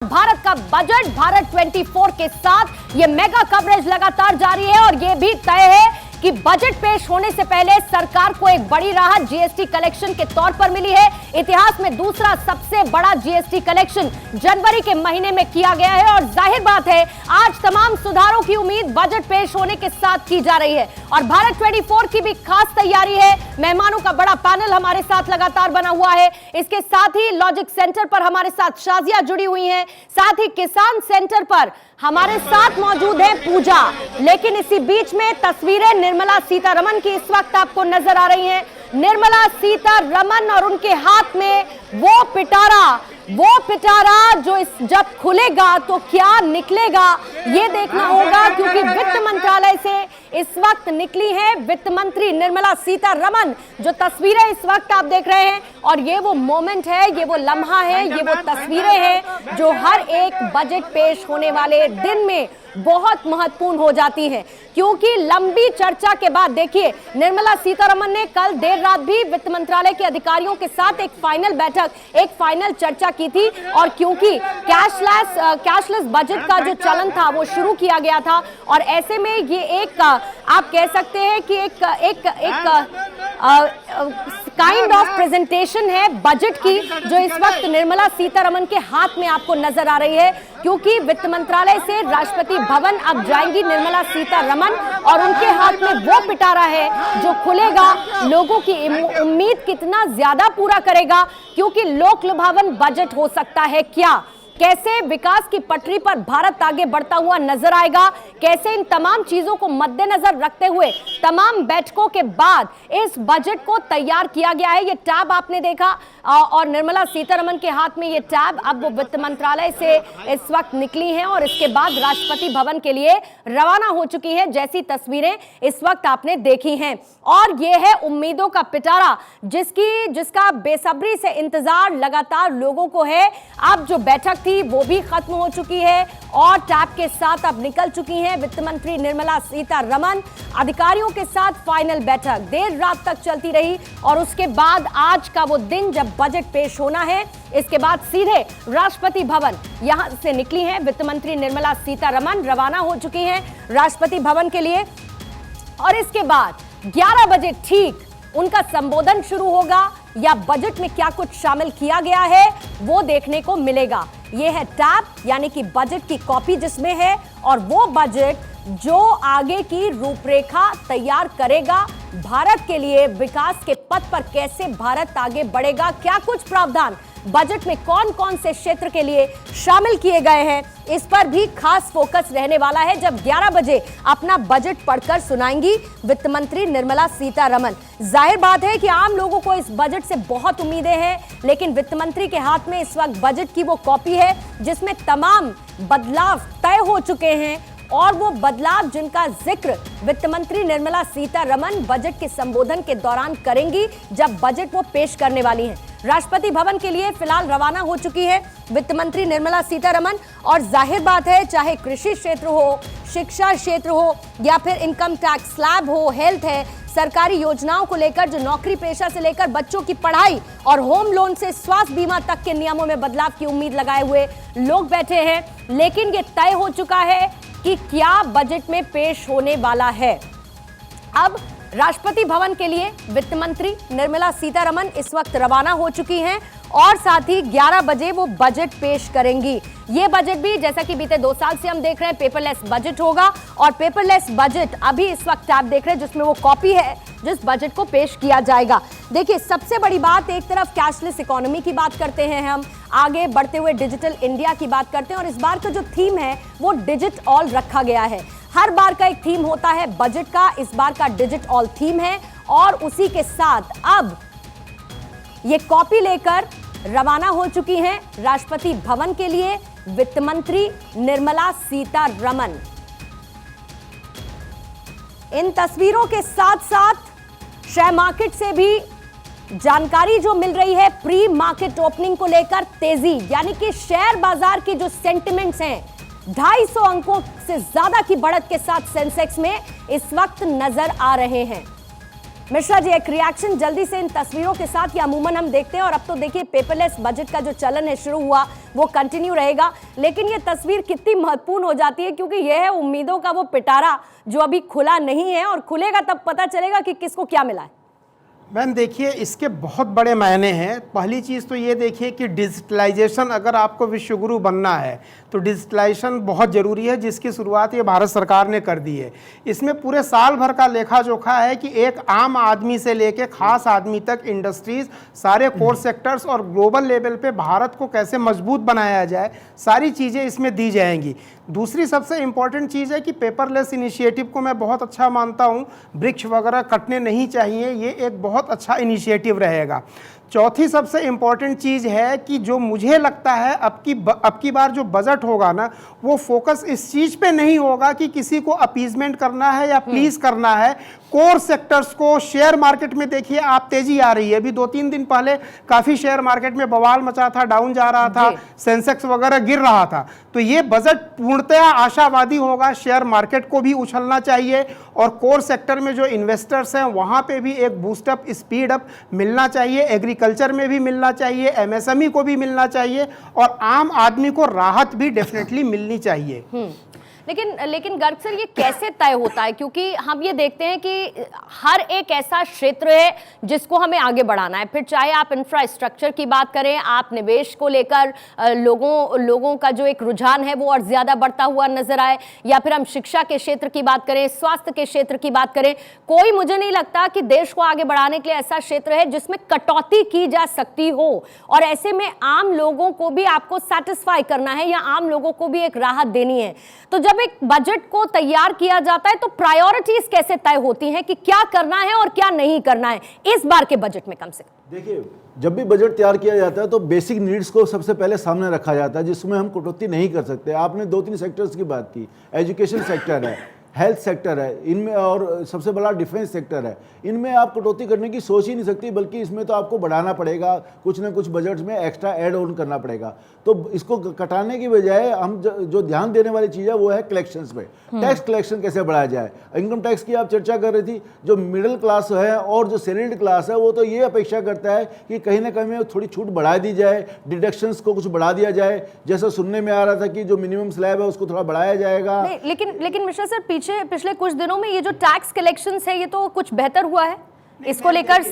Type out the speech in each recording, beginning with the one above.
भारत का बजट भारत 24 के साथ ये मेगा कवरेज लगातार जारी है और ये भी तय है कि बजट पेश होने से पहले सरकार को एक बड़ी राहत जीएसटी कलेक्शन के तौर पर मिली है। इतिहास में दूसरा सबसे बड़ा जीएसटी कलेक्शन जनवरी के महीने में किया गया है और जाहिर बात है आज तमाम सुधारों की उम्मीद बजट पेश होने के साथ की जा रही है और भारत 24 की भी खास तैयारी है। मेहमानों का बड़ा पैनल हमारे साथ लगातार बना हुआ है। इसके साथ ही लॉजिक सेंटर पर हमारे साथ शाजिया जुड़ी हुई हैं, साथ ही किसान सेंटर पर हमारे साथ मौजूद है पूजा। लेकिन इसी बीच में तस्वीरें निर्मला सीतारमण की इस वक्त आपको नजर आ रही हैं। निर्मला सीतारमण और उनके हाथ में वो पिटारा जो जब खुलेगा तो क्या निकलेगा ये देखना होगा, क्योंकि वित्त मंत्रालय से इस वक्त निकली है वित्त मंत्री निर्मला सीतारमण। जो तस्वीरें इस वक्त आप देख रहे हैं और ये वो मोमेंट है, ये वो लम्हा है, ये वो तस्वीरें हैं जो हर एक बजट पेश होने वाले दिन में बहुत महत्वपूर्ण हो जाती हैं, क्योंकि लंबी चर्चा के बाद देखिए निर्मला सीतारमण ने कल देर रात भी वित्त मंत्रालय के अधिकारियों के साथ एक फाइनल चर्चा की थी और क्योंकि कैशलेस बजट का जो चलन था वो शुरू किया गया था और ऐसे में ये एक आप कह सकते हैं कि एक काइंड ऑफ प्रेजेंटेशन है बजट की जो इस वक्त निर्मला सीतारमण के हाथ में आपको नजर आ रही है, क्योंकि वित्त मंत्रालय से राष्ट्रपति भवन अब जाएंगी निर्मला सीतारमण और उनके हाथ में वो पिटारा है जो खुलेगा। लोगों की उम्मीद कितना ज्यादा पूरा करेगा, क्योंकि लोक लुभावन बजट हो सकता है क्या, कैसे विकास की पटरी पर भारत आगे बढ़ता हुआ नजर आएगा, कैसे इन तमाम चीजों को मद्देनजर रखते हुए तमाम बैठकों के बाद इस बजट को तैयार किया गया है। ये टैब आपने देखा और निर्मला सीतारमण के हाथ में ये टैब अब वो वित्त मंत्रालय से इस वक्त निकली हैं और इसके बाद राष्ट्रपति भवन के लिए रवाना हो चुकी है, जैसी तस्वीरें इस वक्त आपने देखी हैं। और ये है उम्मीदों का पिटारा जिसका बेसब्री से इंतजार लगातार लोगों को है। अब जो बैठक थी वो भी खत्म हो चुकी है और टैब के साथ अब निकल चुकी हैं वित्त मंत्री निर्मला सीतारमण। अधिकारियों के साथ फाइनल बैठक देर रात तक चलती रही और उसके बाद आज का वो दिन जब बजट पेश होना है, इसके बाद सीधे राष्ट्रपति भवन यहां से निकली हैं वित्त मंत्री निर्मला सीतारमण, रवाना हो चुकी हैं राष्ट्रपति भवन के लिए और इसके बाद 11 बजे ठीक उनका संबोधन शुरू होगा या बजट में क्या कुछ शामिल किया गया है वो देखने को मिलेगा। ये है टैब यानी कि बजट की कॉपी जिसमें है और वो बजट जो आगे की रूपरेखा तैयार करेगा, भारत के लिए विकास के पथ पर कैसे भारत आगे बढ़ेगा, क्या कुछ प्रावधान बजट में कौन कौन से क्षेत्र के लिए शामिल किए गए हैं, इस पर भी खास फोकस रहने वाला है जब 11 बजे अपना बजट पढ़कर सुनाएंगी वित्त मंत्री निर्मला सीतारमण। जाहिर बात है कि आम लोगों को इस बजट से बहुत उम्मीदें हैं, लेकिन वित्त मंत्री के हाथ में इस वक्त बजट की वो कॉपी है जिसमें तमाम बदलाव तय हो चुके हैं और वो बदलाव जिनका जिक्र वित्त मंत्री निर्मला सीतारमण बजट के संबोधन के दौरान करेंगी जब बजट वो पेश करने वाली हैं। राष्ट्रपति भवन के लिए फिलहाल रवाना हो चुकी है वित्त मंत्री निर्मला सीतारमण और जाहिर बात है चाहे कृषि क्षेत्र हो, शिक्षा क्षेत्र हो या फिर इनकम टैक्स स्लैब हो, हेल्थ है, सरकारी योजनाओं को लेकर जो नौकरी पेशा से लेकर बच्चों की पढ़ाई और होम लोन से स्वास्थ्य बीमा तक के नियमों में बदलाव की उम्मीद लगाए हुए लोग बैठे हैं, लेकिन ये तय हो चुका है कि क्या बजट में पेश होने वाला है। अब राष्ट्रपति भवन के लिए वित्त मंत्री निर्मला सीतारमण इस वक्त रवाना हो चुकी हैं और साथ ही 11 बजे वो बजट पेश करेंगी। ये बजट भी जैसा कि बीते 2 साल से हम देख रहे हैं पेपरलेस बजट होगा और पेपरलेस बजट अभी इस वक्त आप देख रहे हैं जिसमें वो कॉपी है जिस बजट को पेश किया जाएगा। देखिए सबसे बड़ी बात, एक तरफ कैशलेस इकोनॉमी की बात करते हैं, हम आगे बढ़ते हुए डिजिटल इंडिया की बात करते हैं और इस बार का जो थीम है वो डिजिट ऑल रखा गया है। हर बार का एक थीम होता है बजट का, इस बार का डिजिट ऑल थीम है और उसी के साथ अब ये कॉपी लेकर रवाना हो चुकी हैं राष्ट्रपति भवन के लिए वित्त मंत्री निर्मला सीतारमण। इन तस्वीरों के साथ साथ शेयर मार्केट से भी जानकारी जो मिल रही है प्री मार्केट ओपनिंग को लेकर तेजी, यानी कि शेयर बाजार के जो सेंटिमेंट्स हैं 250 अंकों से ज्यादा की बढ़त के साथ सेंसेक्स में इस वक्त नजर आ रहे हैं। मिश्रा जी, एक रिएक्शन जल्दी से इन तस्वीरों के साथ, या अमूमन हम देखते हैं और अब तो देखिए पेपरलेस बजट का जो चलन है शुरू हुआ वो कंटिन्यू रहेगा, लेकिन ये तस्वीर कितनी महत्वपूर्ण हो जाती है क्योंकि यह है उम्मीदों का वो पिटारा जो अभी खुला नहीं है और खुलेगा तब पता चलेगा कि किसको क्या मिला है। मैम देखिए, इसके बहुत बड़े मायने हैं। पहली चीज़ तो ये देखिए कि डिजिटलाइजेशन, अगर आपको विश्वगुरु बनना है तो डिजिटलाइजेशन बहुत ज़रूरी है, जिसकी शुरुआत ये भारत सरकार ने कर दी है। इसमें पूरे साल भर का लेखा जोखा है कि एक आम आदमी से लेके खास आदमी तक, इंडस्ट्रीज, सारे कोर सेक्टर्स और ग्लोबल लेवल पे भारत को कैसे मजबूत बनाया जाए, सारी चीज़ें इसमें दी जाएंगी। दूसरी सबसे इम्पॉर्टेंट चीज़ है कि पेपरलेस इनिशिएटिव को मैं बहुत अच्छा मानता हूँ। वृक्ष वगैरह कटने नहीं चाहिए, ये एक बहुत अच्छा इनिशिएटिव रहेगा। चौथी सबसे इम्पॉर्टेंट चीज़ है कि जो मुझे लगता है अब की बार जो बजट होगा ना, वो फोकस इस चीज़ पे नहीं होगा कि किसी को अपीजमेंट करना है या प्लीज करना है। कोर सेक्टर्स को, शेयर मार्केट में देखिए आप तेजी आ रही है। अभी 2-3 दिन पहले काफ़ी शेयर मार्केट में बवाल मचा था, डाउन जा रहा था, सेंसेक्स वगैरह गिर रहा था। तो ये बजट पूर्णतया आशावादी होगा। शेयर मार्केट को भी उछलना चाहिए और कोर सेक्टर में जो इन्वेस्टर्स हैं वहाँ पे भी एक बूस्टअप, स्पीड अप मिलना चाहिए। एग्रीकल्चर में भी मिलना चाहिए, एमएसएमई को भी मिलना चाहिए और आम आदमी को राहत भी डेफिनेटली मिलनी चाहिए। लेकिन गर्ग सर, ये कैसे तय होता है? क्योंकि हम ये देखते हैं कि हर एक ऐसा क्षेत्र है जिसको हमें आगे बढ़ाना है, फिर चाहे आप इंफ्रास्ट्रक्चर की बात करें, आप निवेश को लेकर लोगों का जो एक रुझान है वो और ज्यादा बढ़ता हुआ नजर आए, या फिर हम शिक्षा के क्षेत्र की बात करें, स्वास्थ्य के क्षेत्र की बात करें, कोई मुझे नहीं लगता कि देश को आगे बढ़ाने के लिए ऐसा क्षेत्र है जिसमें कटौती की जा सकती हो। और ऐसे में आम लोगों को भी आपको सेटिस्फाई करना है या आम लोगों को भी एक राहत देनी है। तो जब एक बजट को तैयार किया जाता है तो प्रायोरिटीज कैसे तय होती हैं कि क्या करना है और क्या नहीं करना है इस बार के बजट में? कम से कम देखिए, जब भी बजट तैयार किया जाता है तो बेसिक नीड्स को सबसे पहले सामने रखा जाता है, जिसमें हम कटौती नहीं कर सकते। आपने 2-3 सेक्टर्स की बात की, एजुकेशन सेक्टर है, हेल्थ सेक्टर है, इनमें और सबसे बड़ा डिफेंस सेक्टर है। इनमें आप कटौती करने की सोच ही नहीं सकती, बल्कि इसमें तो आपको बढ़ाना पड़ेगा, कुछ ना कुछ बजट में एक्स्ट्रा ऐड ऑन करना पड़ेगा। तो इसको कटाने की बजाय हम जो ध्यान देने वाली चीज़ है वो है कलेक्शंस पे। टैक्स कलेक्शन कैसे बढ़ाया जाए। इनकम टैक्स की आप चर्चा कर रही थी। जो मिडिल क्लास है और जो सैलरीड क्लास है वो तो ये अपेक्षा करता है कि कहीं ना कहीं थोड़ी छूट बढ़ा दी जाए, डिडक्शंस को कुछ बढ़ा दिया जाए। जैसा सुनने में आ रहा था कि जो मिनिमम स्लैब है उसको थोड़ा बढ़ाया जाएगा। लेकिन मिश्रा सर, पिछले कुछ दिनों में ये जो टैक्स कलेक्शंस है ये तो कुछ बेहतर हुआ है। इसको लेकर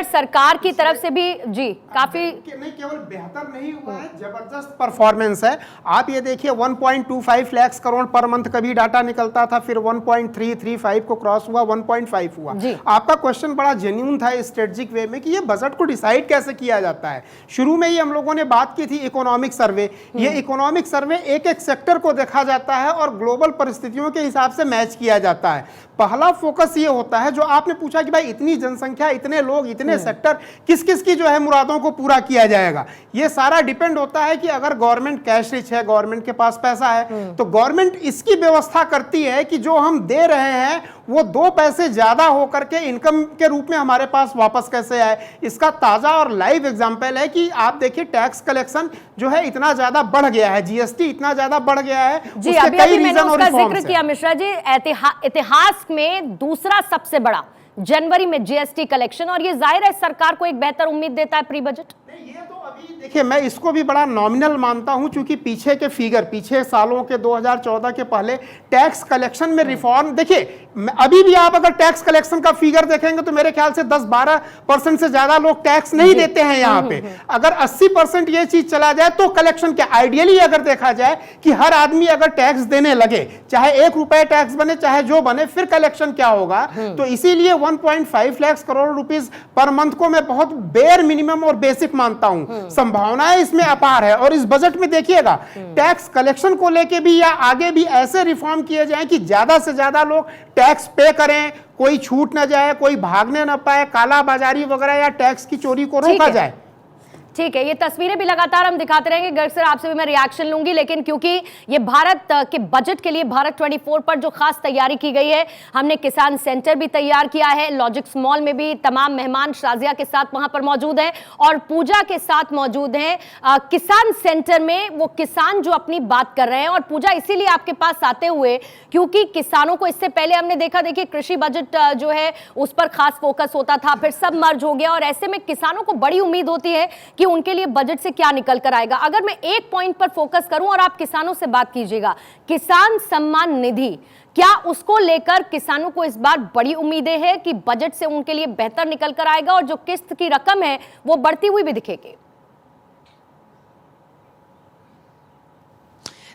सरकार की तरफ से भी जी काफी नहीं, केवल बेहतर नहीं हुआ है, जबरदस्त परफॉर्मेंस है। आप ये देखिए 1.25 लाख करोड़ पर मंथ कभी डाटा निकलता था, फिर 1.335 को क्रॉस हुआ, 1.5 हुआ। आपका क्वेश्चन बड़ा जेन्युइन था स्ट्रेटेजिक वे में कि ये बजट को डिसाइड कैसे किया जाता है। शुरू में ही हम लोगों ने बात की थी इकोनॉमिक सर्वे। ये इकोनॉमिक सर्वे एक एक सेक्टर को देखा जाता है और ग्लोबल परिस्थितियों के हिसाब से मैच किया जाता है। पहला फोकस ये होता है, जो आपने पूछा कि भाई इतनी जनसंख्या, इतने लोग, इतने सेक्टर, किस किस की जो है मुरादों को पूरा किया जाएगा। ये सारा डिपेंड होता है कि अगर गवर्नमेंट कैश रिच है, गवर्नमेंट के पास पैसा है, तो गवर्नमेंट इसकी व्यवस्था करती है कि जो हम दे रहे हैं वो 2 पैसे ज्यादा होकर के इनकम के रूप में हमारे पास वापस कैसे आए। इसका ताजा और लाइव एग्जांपल है कि आप देखिए टैक्स कलेक्शन जो है इतना ज्यादा बढ़ गया है, जीएसटी इतना ज्यादा बढ़ गया है। जी, अभी मैंने उसका जिक्र किया मिश्रा जी, इतिहास में दूसरा सबसे बड़ा जनवरी में जीएसटी कलेक्शन, और ये जाहिर है सरकार को एक बेहतर उम्मीद देता है प्री बजट। ये तो अभी देखिए, मैं इसको भी बड़ा नॉमिनल मानता हूं, क्योंकि पीछे के फिगर, पीछे सालों के 2014 के पहले टैक्स कलेक्शन में रिफॉर्म देखिए। अभी भी आप अगर टैक्स कलेक्शन का फिगर देखेंगे तो मेरे ख्याल से 10-12% से ज्यादा लोग टैक्स नहीं देते हैं यहाँ पे। अगर 80% ये चीज चला जाए तो कलेक्शन क्या, आइडियली अगर देखा जाए कि हर आदमी अगर टैक्स देने लगे, चाहे 1 रुपए टैक्स बने चाहे जो बने, फिर कलेक्शन क्या होगा। तो इसीलिए 1.5 lakh crore rupees per month को मैं बहुत बेयर मिनिमम और बेसिक मानता हूं। संभावनाएं इसमें अपार है। और इस बजट में देखिएगा टैक्स कलेक्शन को लेके भी या आगे भी ऐसे रिफॉर्म किए जाएं कि ज्यादा से ज्यादा लोग टैक्स पे करें, कोई छूट ना जाए, कोई भागने ना पाए, काला बाजारी वगैरह या टैक्स की चोरी को रोका जाए। ठीक है, ये तस्वीरें भी लगातार हम दिखाते रहेंगे। गर्ग सर, आपसे भी मैं रिएक्शन लूंगी, लेकिन क्योंकि ये भारत के बजट के लिए भारत 24 पर जो खास तैयारी की गई है, हमने किसान सेंटर भी तैयार किया है। लॉजिक्स मॉल में भी तमाम मेहमान शाजिया के साथ वहां पर मौजूद हैं और पूजा के साथ मौजूद हैं। किसान सेंटर में वो किसान जो अपनी बात कर रहे हैं, और पूजा इसीलिए आपके पास आते हुए क्योंकि किसानों को इससे पहले हमने देखा, देखिए कृषि बजट जो है उस पर खास फोकस होता था, फिर सब मर्ज हो गया, और ऐसे में किसानों को बड़ी उम्मीद होती है कि उनके लिए बजट से क्या निकल कर आएगा। अगर मैं एक पॉइंट पर फोकस करूं और आप किसानों से बात कीजिएगा, किसान सम्मान निधि, क्या उसको लेकर किसानों को इस बार बड़ी उम्मीदें हैं कि बजट से उनके लिए बेहतर निकल कर आएगा और जो किस्त की रकम है वो बढ़ती हुई भी दिखेगी?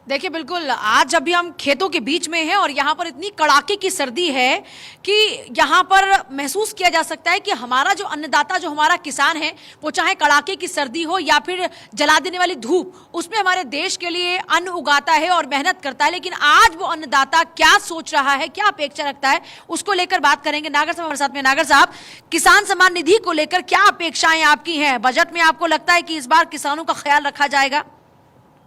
देखिए, बिल्कुल आज अभी हम खेतों के बीच में हैं और यहाँ पर इतनी कड़ाके की सर्दी है कि यहाँ पर महसूस किया जा सकता है कि हमारा जो अन्नदाता, जो हमारा किसान है, वो चाहे कड़ाके की सर्दी हो या फिर जला देने वाली धूप, उसमें हमारे देश के लिए अन्न उगाता है और मेहनत करता है। लेकिन आज वो अन्नदाता क्या सोच रहा है, क्या अपेक्षा रखता है, उसको लेकर बात करेंगे। नागर साहब हमारे साथ में। नागर साहब, किसान सम्मान निधि को लेकर क्या अपेक्षाएं आपकी हैं? बजट में आपको लगता है कि इस बार किसानों का ख्याल रखा जाएगा?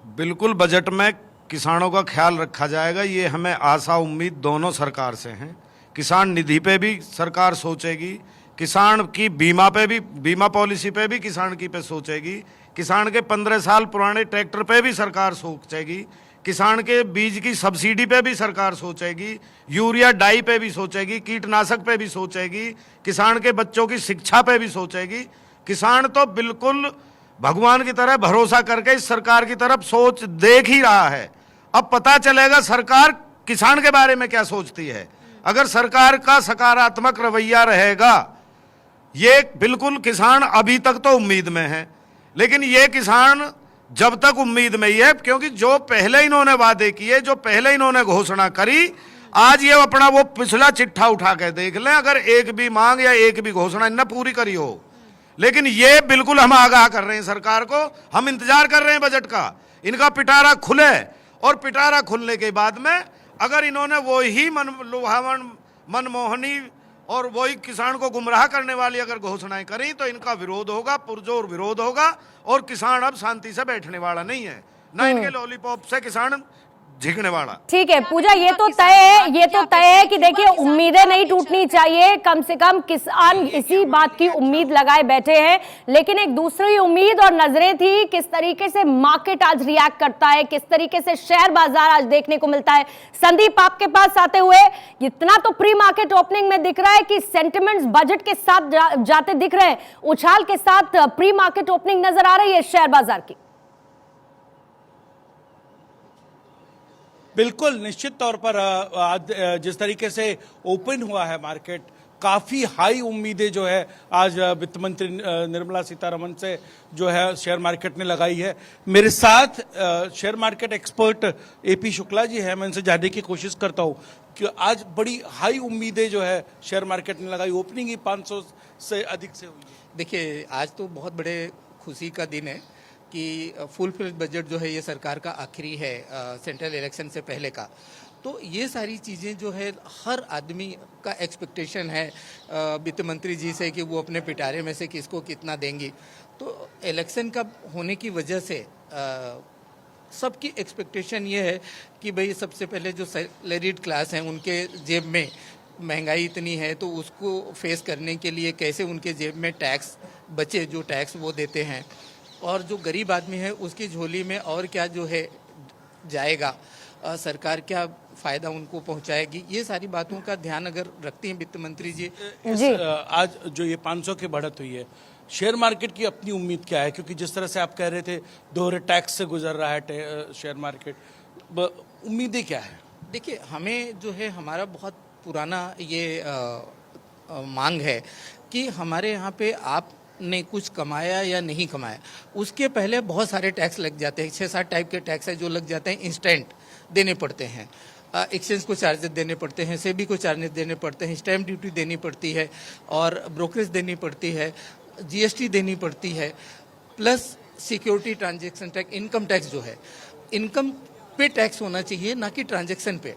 बिल्कुल, बजट में किसानों का ख्याल रखा जाएगा, ये हमें आशा उम्मीद दोनों सरकार से हैं। किसान निधि पे भी सरकार सोचेगी, किसान की बीमा पे भी, बीमा पॉलिसी पे भी किसान की पे सोचेगी, किसान के 15 साल पुराने ट्रैक्टर पे भी सरकार सोचेगी, किसान के बीज की सब्सिडी पे भी सरकार सोचेगी, यूरिया डाई पे भी सोचेगी, कीटनाशक पे भी सोचेगी, किसान के बच्चों की शिक्षा पे भी सोचेगी। किसान तो बिल्कुल भगवान की तरह भरोसा करके इस सरकार की तरफ सोच देख ही रहा है। अब पता चलेगा सरकार किसान के बारे में क्या सोचती है। अगर सरकार का सकारात्मक रवैया रहेगा, ये बिल्कुल किसान अभी तक तो उम्मीद में है, लेकिन ये किसान जब तक उम्मीद में ही है, क्योंकि जो पहले इन्होंने वादे किए, जो पहले इन्होंने घोषणा करी, आज ये अपना वो पिछला चिट्ठा उठा के देख लें, अगर एक भी मांग या एक भी घोषणा इन्हें पूरी करी हो। लेकिन ये बिल्कुल हम आगाह कर रहे हैं सरकार को, हम इंतजार कर रहे हैं बजट का, इनका पिटारा खुले, और पिटारा खुलने के बाद में अगर इन्होंने वो ही मनलुभावन, मनमोहनी और वही किसान को गुमराह करने वाली अगर घोषणाएं करी, तो इनका विरोध होगा, पुरजोर विरोध होगा, और किसान अब शांति से बैठने वाला नहीं है, ना इनके लॉलीपॉप से किसान झिकने वाला। ठीक है पूजा, ये तो तय है, ये तो तय है कि देखिए उम्मीदें नहीं टूटनी चाहिए, कम से कम किसान इसी बात की उम्मीद लगाए बैठे हैं। लेकिन एक दूसरी उम्मीद और नजरें थी, किस तरीके से मार्केट आज रिएक्ट करता है, किस तरीके से शेयर बाजार आज देखने को मिलता है। संदीप, आपके पास आते हुए, इतना तो प्री मार्केट ओपनिंग में दिख रहा है कि सेंटिमेंट्स बजट के साथ जाते दिख रहे हैं, उछाल के साथ प्री मार्केट ओपनिंग नजर आ रही है शेयर बाजार की। बिल्कुल, निश्चित तौर पर आज जिस तरीके से ओपन हुआ है मार्केट, काफ़ी हाई उम्मीदें जो है आज वित्त मंत्री निर्मला सीतारमण से जो है शेयर मार्केट ने लगाई है। मेरे साथ share market expert AP Shukla ji है, मैं इनसे जानने की कोशिश करता हूँ कि आज बड़ी हाई उम्मीदें जो है शेयर मार्केट ने लगाई, ओपनिंग ही 500 से अधिक से हुई। देखिए, आज तो बहुत बड़े खुशी का दिन है कि फुल फ्लेज बजट जो है ये सरकार का आखिरी है सेंट्रल इलेक्शन से पहले का। तो ये सारी चीज़ें जो है हर आदमी का एक्सपेक्टेशन है वित्त मंत्री जी से कि वो अपने पिटारे में से किसको कितना देंगी। तो इलेक्शन का होने की वजह से सबकी एक्सपेक्टेशन ये है कि भाई सबसे पहले जो सैलरीड क्लास हैं उनके जेब में महंगाई इतनी है, तो उसको फेस करने के लिए कैसे उनके जेब में टैक्स बचे, जो टैक्स वो देते हैं, और जो गरीब आदमी है उसकी झोली में और क्या जो है जाएगा, सरकार क्या फ़ायदा उनको पहुंचाएगी। ये सारी बातों का ध्यान अगर रखती हैं वित्त मंत्री जी। आज जो ये 500 की बढ़त हुई है, शेयर मार्केट की अपनी उम्मीद क्या है? क्योंकि जिस तरह से आप कह रहे थे दोहरे टैक्स से गुजर रहा है शेयर मार्केट, उम्मीदें क्या है? देखिए, हमें जो है हमारा बहुत पुराना ये मांग है कि हमारे यहाँ पे आपने कुछ कमाया या नहीं कमाया, उसके पहले बहुत सारे टैक्स लग जाते हैं। 6-7 टाइप के टैक्स है जो लग जाते हैं, इंस्टेंट देने पड़ते हैं। एक्सचेंज को चार्जेस देने पड़ते हैं, सेबी को चार्जेस देने पड़ते हैं, स्टैम्प ड्यूटी देनी पड़ती है, और ब्रोकरेज देनी पड़ती है, जीएसटी देनी पड़ती है, plus security transaction tax, income tax जो है, इनकम पे टैक्स होना चाहिए, ना कि ट्रांजैक्शन पे।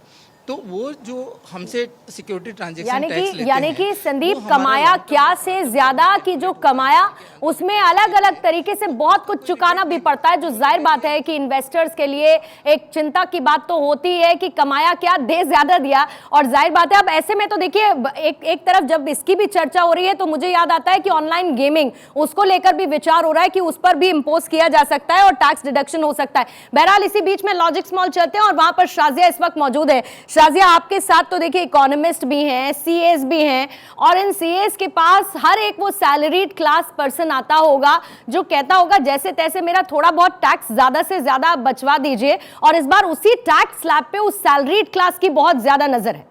तो वो जो हमसे सिक्योरिटी ट्रांजैक्शन टैक्स लेते हैं, यानी कि संदीप, वो हमारा कमाया क्या से ज्यादा कि जो कमाया उसमें अलग अलग तरीके से बहुत कुछ चुकाना भी पड़ता है, जो जाहिर बात है कि इन्वेस्टर्स के लिए एक चिंता की बात तो होती है कि कमाया क्या, दे ज्यादा दिया। और जाहिर बात है अब ऐसे में तो देखिए एक तरफ जब इसकी भी चर्चा हो रही है तो मुझे याद आता है कि ऑनलाइन गेमिंग, उसको लेकर भी विचार हो रहा है कि उस पर भी इंपोज किया जा सकता है और टैक्स डिडक्शन हो सकता है। बहरहाल इसी बीच में लॉजिक्स मॉल चलते हैं और वहां पर शाजिया इस वक्त मौजूद है। शाजिया, आपके साथ तो देखिए इकोनॉमिस्ट भी हैं, सीएस भी हैं, और इन सीएस के पास हर एक वो सैलरीड क्लास पर्सन आता होगा जो कहता होगा जैसे तैसे मेरा थोड़ा बहुत टैक्स ज्यादा से ज्यादा बचवा दीजिए, और इस बार उसी टैक्स स्लैब पे उस सैलरीड क्लास की बहुत ज्यादा नजर है।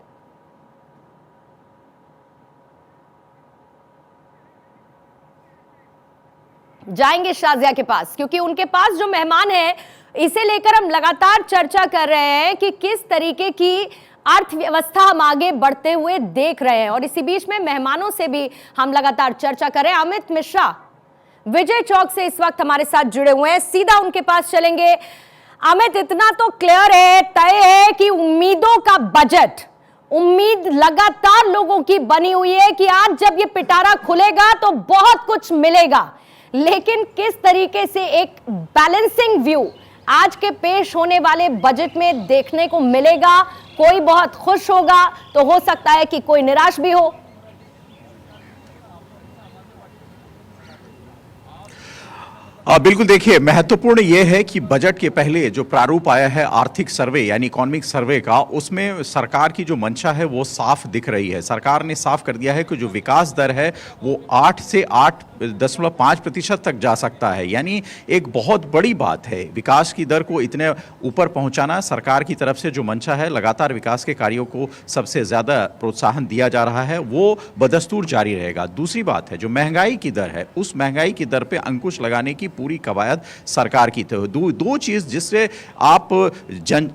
जाएंगे शाजिया के पास, क्योंकि उनके पास जो मेहमान है इसे लेकर हम लगातार चर्चा कर रहे हैं कि किस तरीके की अर्थव्यवस्था हम आगे बढ़ते हुए देख रहे हैं, और इसी बीच में मेहमानों से भी हम लगातार चर्चा कर रहे हैं। अमित मिश्रा विजय चौक से इस वक्त हमारे साथ जुड़े हुए हैं, सीधा उनके पास चलेंगे। अमित, इतना तो क्लियर है, तय है कि उम्मीदों का बजट, उम्मीद लगातार लोगों की बनी हुई है कि आज जब ये पिटारा खुलेगा तो बहुत कुछ मिलेगा, लेकिन किस तरीके से एक बैलेंसिंग व्यू आज के पेश होने वाले बजट में देखने को मिलेगा? कोई बहुत खुश होगा तो हो सकता है कि कोई निराश भी हो। बिल्कुल, देखिए महत्वपूर्ण यह है कि बजट के पहले जो प्रारूप आया है आर्थिक सर्वे यानी इकोनॉमिक सर्वे का, उसमें सरकार की जो मंशा है वो साफ दिख रही है। सरकार ने साफ कर दिया है कि जो विकास दर है वो 8 से 8.5% तक जा सकता है, यानी एक बहुत बड़ी बात है। विकास की दर को इतने ऊपर पहुंचाना सरकार की तरफ से जो मंशा है, लगातार विकास के कार्यों को सबसे ज़्यादा प्रोत्साहन दिया जा रहा है, वो बदस्तूर जारी रहेगा। दूसरी बात है जो महंगाई की दर है, उस महंगाई की दर पे अंकुश लगाने की पूरी कवायद सरकार की। तो दो चीज़ जिससे आप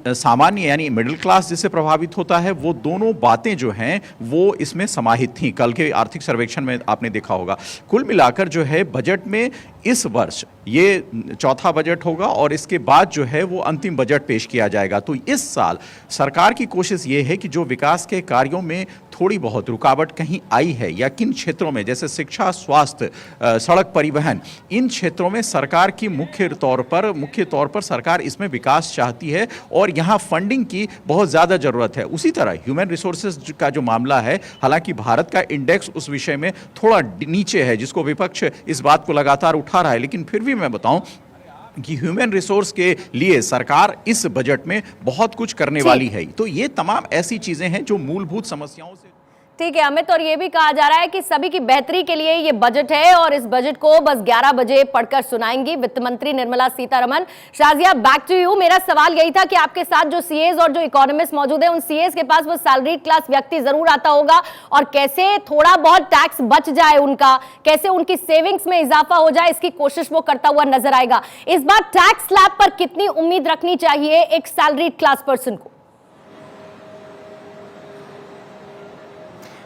सामान्य यानी मिडिल क्लास जिससे प्रभावित होता है, वो दोनों बातें जो हैं वो इसमें समाहित थी। कल के आर्थिक सर्वेक्षण में आपने देखा होगा। कुल मिलाकर जो है बजट में इस वर्ष ये चौथा बजट होगा और इसके बाद जो है वो अंतिम बजट पेश किया जाएगा। तो इस साल सरकार की कोशिश ये है कि जो विकास के कार्यों में थोड़ी बहुत रुकावट कहीं आई है या किन क्षेत्रों में, जैसे शिक्षा, स्वास्थ्य, सड़क परिवहन, इन क्षेत्रों में सरकार की मुख्य तौर पर सरकार इसमें विकास चाहती है और यहाँ फंडिंग की बहुत ज़्यादा ज़रूरत है। उसी तरह ह्यूमन रिसोर्सेज का जो मामला है, हालांकि भारत का इंडेक्स उस विषय में थोड़ा नीचे है, जिसको विपक्ष इस बात को लगातार उठा रहा है, लेकिन फिर भी मैं बताऊं कि ह्यूमन रिसोर्स के लिए सरकार इस बजट में बहुत कुछ करने वाली है। तो ये तमाम ऐसी चीजें हैं जो मूलभूत समस्याओं से। ठीक है अमित, और ये भी कहा जा रहा है कि सभी की बेहतरी के लिए ये बजट है और इस बजट को बस 11 बजे पढ़कर सुनाएंगी वित्त मंत्री Nirmala Sitharaman. Shazia, back to you. मेरा सवाल यही था कि आपके साथ जो सीएस और जो इकोनॉमिस्ट मौजूद है, उन सीएस के पास वो सैलरीड क्लास व्यक्ति जरूर आता होगा, और कैसे थोड़ा बहुत टैक्स बच जाए उनका, कैसे उनकी सेविंग्स में इजाफा हो जाए, इसकी कोशिश वो करता हुआ नजर आएगा। इस बार टैक्स स्लैब पर कितनी उम्मीद रखनी चाहिए एक सैलरीड क्लास पर्सन को?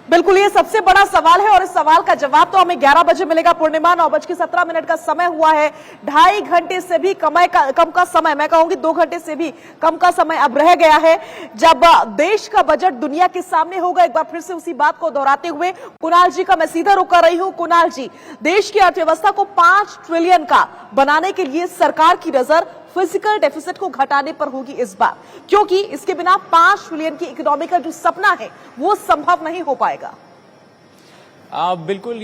बिल्कुल, ये सबसे बड़ा सवाल है और इस सवाल का जवाब तो हमें 11 बजे मिलेगा। पूर्णिमा 9:17 का समय हुआ है। 2.5 घंटे से भी कम का समय, मैं कहूंगी 2 घंटे से भी कम का समय अब रह गया है जब देश का बजट दुनिया के सामने होगा। एक बार फिर से उसी बात को दोहराते हुए कुणाल जी का मैं सीधा रुख कर रही हूं। कुणाल जी, देश की अर्थव्यवस्था को 5 ट्रिलियन का बनाने के लिए सरकार की नजर फिजिकल डेफिसिट को घटाने पर होगी इस बार, क्योंकि इसके बिना 5 ट्रिलियन की इकोनॉमी का जो सपना है वो संभव नहीं हो पाएगा। बिल्कुल,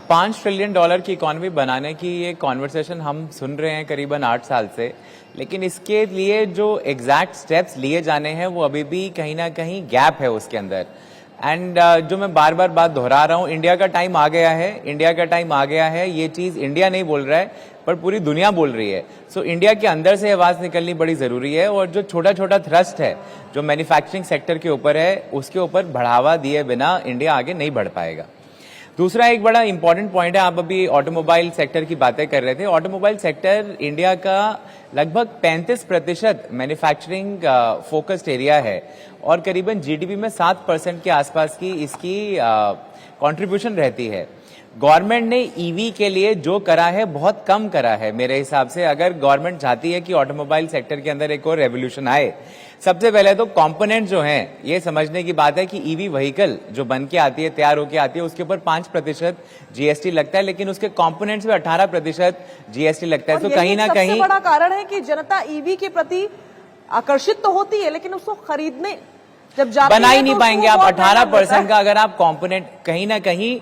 5 ट्रिलियन डॉलर की इकोनॉमी बनाने की ये कॉन्वर्सेशन हम सुन रहे हैं करीबन 8 साल से, लेकिन इसके लिए जो एग्जैक्ट स्टेप्स लिए जाने हैं वो अभी भी कहीं ना कहीं गैप है उसके अंदर। एंड जो मैं बार बार बात दोहरा रहा हूँ, इंडिया का टाइम आ गया है, इंडिया का टाइम आ गया है। ये चीज इंडिया नहीं बोल रहा है पर पूरी दुनिया बोल रही है। सो इंडिया के अंदर से आवाज निकलनी बड़ी जरूरी है, और जो छोटा छोटा थ्रस्ट है जो मैन्युफैक्चरिंग सेक्टर के ऊपर है, उसके ऊपर बढ़ावा दिए बिना इंडिया आगे नहीं बढ़ पाएगा। दूसरा एक बड़ा इंपॉर्टेंट पॉइंट है, आप अभी ऑटोमोबाइल सेक्टर की बातें कर रहे थे। ऑटोमोबाइल सेक्टर इंडिया का लगभग 35% मैन्युफैक्चरिंग फोकस्ड एरिया है और करीबन जीडीपी में 7% के आसपास की इसकी कंट्रीब्यूशन रहती है। गवर्नमेंट ने ईवी के लिए जो करा है बहुत कम करा है मेरे हिसाब से। अगर गवर्नमेंट चाहती है कि ऑटोमोबाइल सेक्टर के अंदर एक और रेवोल्यूशन आए, सबसे पहले तो कंपोनेंट जो हैं, ये समझने की बात है कि ईवी व्हीकल जो बन के आती है, तैयार होके आती है, उसके ऊपर 5% जीएसटी लगता है, लेकिन उसके कंपोनेंट्स पे 18% जीएसटी लगता है। तो कहीं ना कहीं सबसे बड़ा कारण है कि जनता ईवी के प्रति आकर्षित तो होती है, लेकिन उसको खरीदने जब जाती बना ही है नहीं तो पाएंगे उसको आप बहुत महंगा 18% का। अगर आप कंपोनेंट, कहीं ना कहीं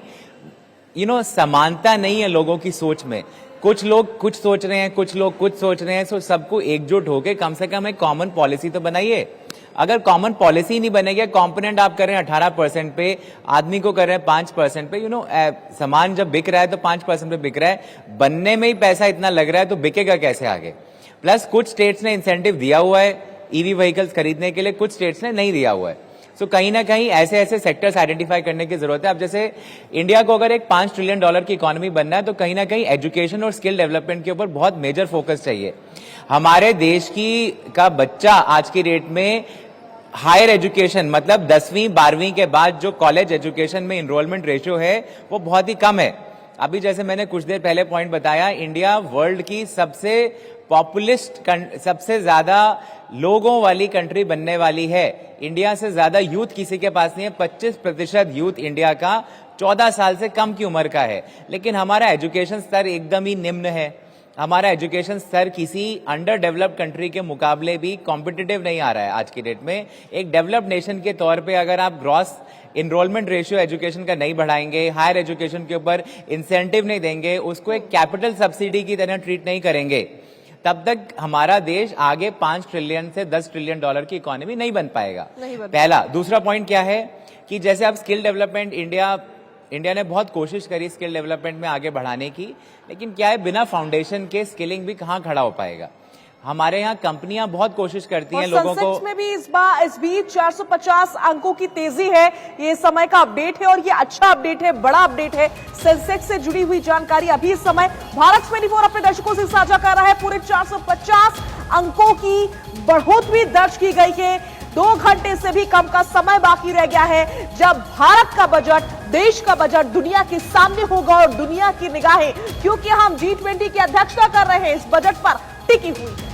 समानता नहीं है लोगों की सोच में। कुछ लोग कुछ सोच रहे हैं, कुछ लोग कुछ सोच रहे हैं। सो सबको एकजुट होकर कम से कम एक कॉमन पॉलिसी तो बनाइए। अगर कॉमन पॉलिसी नहीं बनेगी, कंपोनेंट आप कर रहे हैं 18% पे, आदमी को कर रहे हैं 5% पे, सामान जब बिक रहा है तो 5% पे बिक रहा है, बनने में ही पैसा इतना लग रहा है तो बिकेगा कैसे आगे। प्लस कुछ स्टेट्स ने इंसेंटिव दिया हुआ है ईवी व्हीकल्स खरीदने के लिए, कुछ स्टेट्स ने नहीं दिया हुआ है। सो कहीं ना कहीं ऐसे ऐसे सेक्टर्स आइडेंटिफाई करने की जरूरत है। अब जैसे इंडिया को अगर एक $5 ट्रिलियन की इकोनॉमी बनना है तो कहीं ना कहीं एजुकेशन और स्किल डेवलपमेंट के ऊपर बहुत मेजर फोकस चाहिए। हमारे देश का बच्चा आज की डेट में हायर एजुकेशन, मतलब 10वीं 12वीं के बाद जो कॉलेज एजुकेशन में इनरोलमेंट रेशियो है वो बहुत ही कम है। अभी जैसे मैंने कुछ देर पहले पॉइंट बताया, इंडिया वर्ल्ड की सबसे पॉपुलिस्ट, सबसे ज्यादा लोगों वाली कंट्री बनने वाली है। इंडिया से ज्यादा यूथ किसी के पास नहीं है। 25% यूथ इंडिया का 14 साल से कम की उम्र का है, लेकिन हमारा एजुकेशन स्तर एकदम ही निम्न है। हमारा एजुकेशन स्तर किसी अंडर डेवलप्ड कंट्री के मुकाबले भी कॉम्पिटिटिव नहीं आ रहा है आज की डेट में। एक डेवलप्ड नेशन के तौर पे अगर आप ग्रॉस इनरोलमेंट रेशियो एजुकेशन का नहीं बढ़ाएंगे, हायर एजुकेशन के ऊपर इंसेंटिव नहीं देंगे, उसको एक कैपिटल सब्सिडी की तरह ट्रीट नहीं करेंगे, तब तक हमारा देश आगे 5 ट्रिलियन से 10 ट्रिलियन डॉलर की इकोनॉमी नहीं बन पाएगा। पहला। दूसरा पॉइंट क्या है कि जैसे अब स्किल डेवलपमेंट, इंडिया ने बहुत कोशिश करी स्किल डेवलपमेंट में आगे बढ़ाने की, लेकिन क्या है, बिना फाउंडेशन के स्किलिंग भी कहां खड़ा हो पाएगा। हमारे यहाँ कंपनियां बहुत कोशिश करती हैं लोगों को। में भी इस बीच 450 अंकों की तेजी है। ये समय का अपडेट है और ये अच्छा अपडेट है, बड़ा अपडेट है। सेंसेक्स से जुड़ी हुई जानकारी अभी इस समय भारत 24 अपने दर्शकों से साझा कर रहा है। पूरे 450 अंकों की बढ़ोतरी दर्ज की गई है। 2 घंटे से भी कम का समय बाकी रह गया है जब भारत का बजट, देश का बजट दुनिया के सामने होगा और दुनिया की निगाहें, क्योंकि हम G20 की अध्यक्षता कर रहे हैं, इस बजट पर टिकी हुई है।